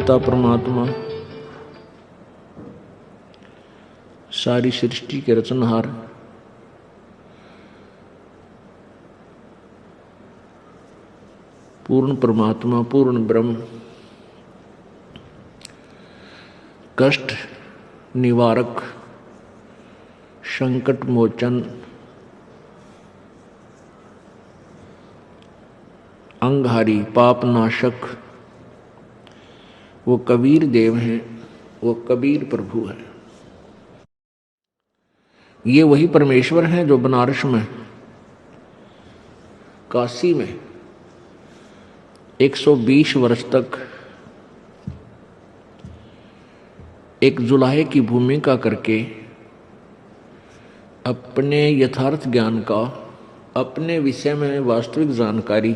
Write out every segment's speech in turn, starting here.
पिता परमात्मा सारी सृष्टि के रचनहार, पूर्ण परमात्मा, पूर्ण ब्रह्म, कष्ट निवारक, संकट मोचन, अंगहारी, पाप नाशक, वो कबीर देव हैं, वो कबीर प्रभु हैं। ये वही परमेश्वर हैं जो बनारस में, काशी में 120 वर्ष तक एक जुलाहे की भूमिका करके अपने यथार्थ ज्ञान का, अपने विषय में वास्तविक जानकारी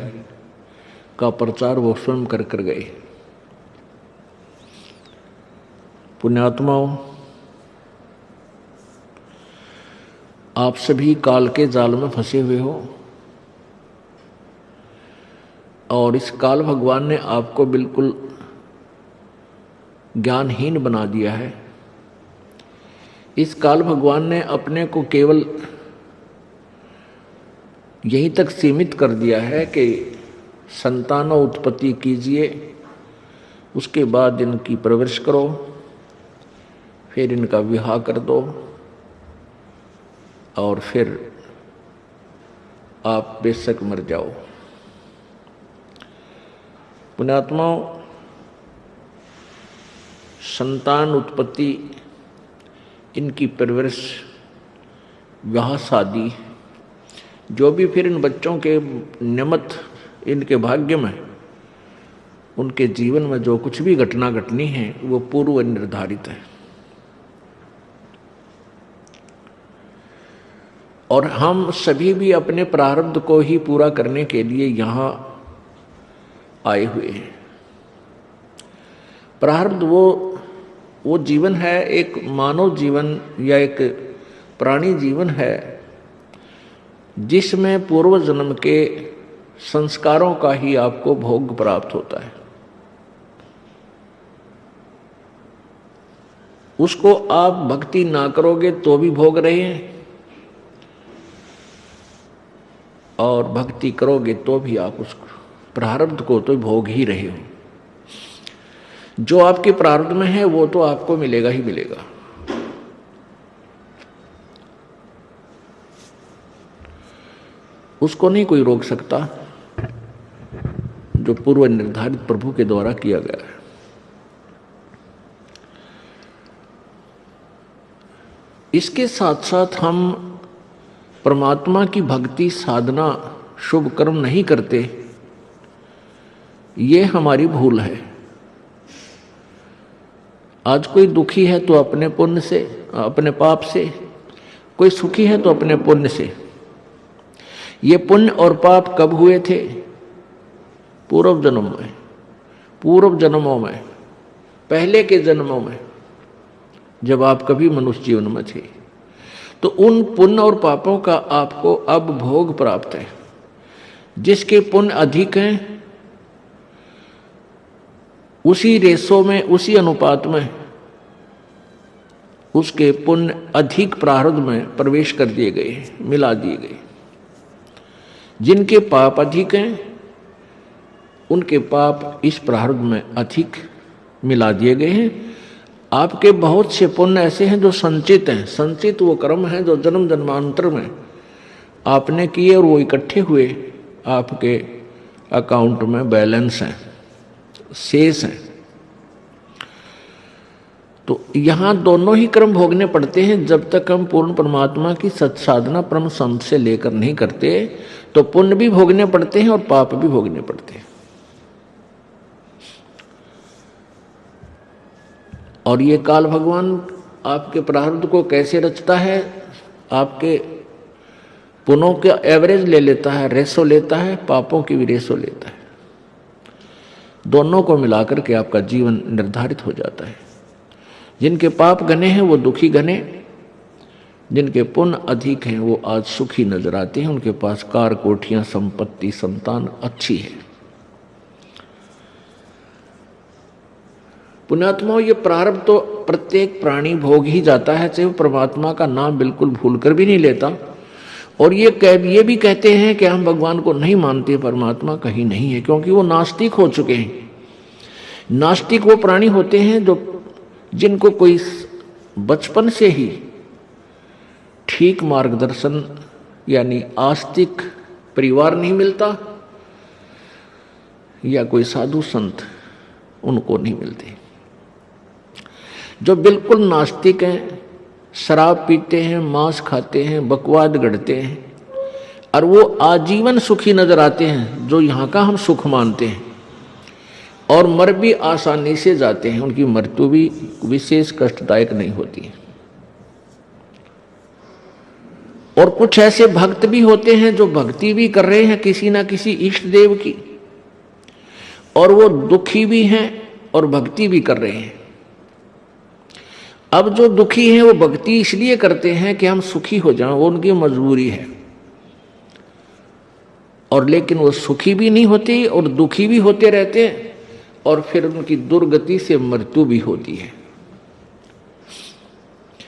का प्रचार वो स्वयं कर गए। पुण्यात्माओं, आप सभी काल के जाल में फंसे हुए हो और इस काल भगवान ने आपको बिल्कुल ज्ञानहीन बना दिया है। इस काल भगवान ने अपने को केवल यहीं तक सीमित कर दिया है कि संतानों उत्पत्ति कीजिए, उसके बाद इनकी परवरिश करो, फिर इनका विवाह कर दो और फिर आप बेशक मर जाओ। पुण्यात्माओं, संतान उत्पत्ति, इनकी परवरिश, विवाह शादी, जो भी फिर इन बच्चों के निमित्त इनके भाग्य में, उनके जीवन में जो कुछ भी घटना घटनी है वो पूर्व निर्धारित है। और हम सभी भी अपने प्रारब्ध को ही पूरा करने के लिए यहाँ आए हुए हैं। प्रारब्ध वो जीवन है, एक मानव जीवन या एक प्राणी जीवन है जिसमें पूर्व जन्म के संस्कारों का ही आपको भोग प्राप्त होता है। उसको आप भक्ति ना करोगे तो भी भोग रहे हैं और भक्ति करोगे तो भी आप उस प्रारब्ध को तो भोग ही रहे हो। जो आपके प्रारब्ध में है वो तो आपको मिलेगा ही मिलेगा। उसको नहीं कोई रोक सकता जो पूर्व निर्धारित प्रभु के द्वारा किया गया है। इसके साथ साथ हम परमात्मा की भक्ति साधना शुभ कर्म नहीं करते, ये हमारी भूल है। आज कोई दुखी है तो अपने पुण्य से, अपने पाप से, कोई सुखी है तो अपने पुण्य से। ये पुण्य और पाप कब हुए थे? पूर्व जन्म में, पूर्व जन्मों में, पहले के जन्मों में, जब आप कभी मनुष्य जीवन में थे। तो उन पुण्य और पापों का आपको अब भोग प्राप्त है। जिसके पुण्य अधिक हैं उसी रेशो में, उसी अनुपात में उसके पुण्य अधिक प्रारब्ध में प्रवेश कर दिए गए, मिला दिए गए। जिनके पाप अधिक हैं उनके पाप इस प्रारब्ध में अधिक मिला दिए गए हैं। आपके बहुत से पुण्य ऐसे हैं जो संचित हैं। संचित वो कर्म हैं जो जन्म जन्मांतर में आपने किए और वो इकट्ठे हुए आपके अकाउंट में बैलेंस हैं, शेष हैं। तो यहाँ दोनों ही कर्म भोगने पड़ते हैं। जब तक हम पूर्ण परमात्मा की सत्साधना परम संत से लेकर नहीं करते तो पुण्य भी भोगने पड़ते हैं और पाप भी भोगने पड़ते हैं। और ये काल भगवान आपके प्रारब्ध को कैसे रचता है? आपके पुण्यों का एवरेज ले लेता है, रेशो लेता है, पापों की भी रेशो लेता है। दोनों को मिलाकर के आपका जीवन निर्धारित हो जाता है। जिनके पाप घने हैं वो दुखी घने, जिनके पुण्य अधिक हैं वो आज सुखी नजर आते हैं। उनके पास कार, कोठियां, संपत्ति, संतान अच्छी है। पुण्यात्माओं, ये प्रारब्ध तो प्रत्येक प्राणी भोग ही जाता है, चाहे वो परमात्मा का नाम बिल्कुल भूल कर भी नहीं लेता। और ये भी कहते हैं कि हम भगवान को नहीं मानते, परमात्मा कहीं नहीं है, क्योंकि वो नास्तिक हो चुके हैं। नास्तिक वो प्राणी होते हैं जिनको कोई बचपन से ही ठीक मार्गदर्शन यानी आस्तिक परिवार नहीं मिलता, या कोई साधु संत उनको नहीं मिलते। जो बिल्कुल नास्तिक हैं, शराब पीते हैं, मांस खाते हैं, बकवाद गढ़ते हैं, और वो आजीवन सुखी नजर आते हैं, जो यहाँ का हम सुख मानते हैं, और मर भी आसानी से जाते हैं, उनकी मृत्यु भी विशेष कष्टदायक नहीं होती है। और कुछ ऐसे भक्त भी होते हैं जो भक्ति भी कर रहे हैं किसी ना किसी इष्ट देव की, और वो दुखी भी हैं और भक्ति भी कर रहे हैं। अब जो दुखी हैं वो भक्ति इसलिए करते हैं कि हम सुखी हो जाएं, वो उनकी मजबूरी है, और लेकिन वो सुखी भी नहीं होते और दुखी भी होते रहते हैं, और फिर उनकी दुर्गति से मृत्यु भी होती है।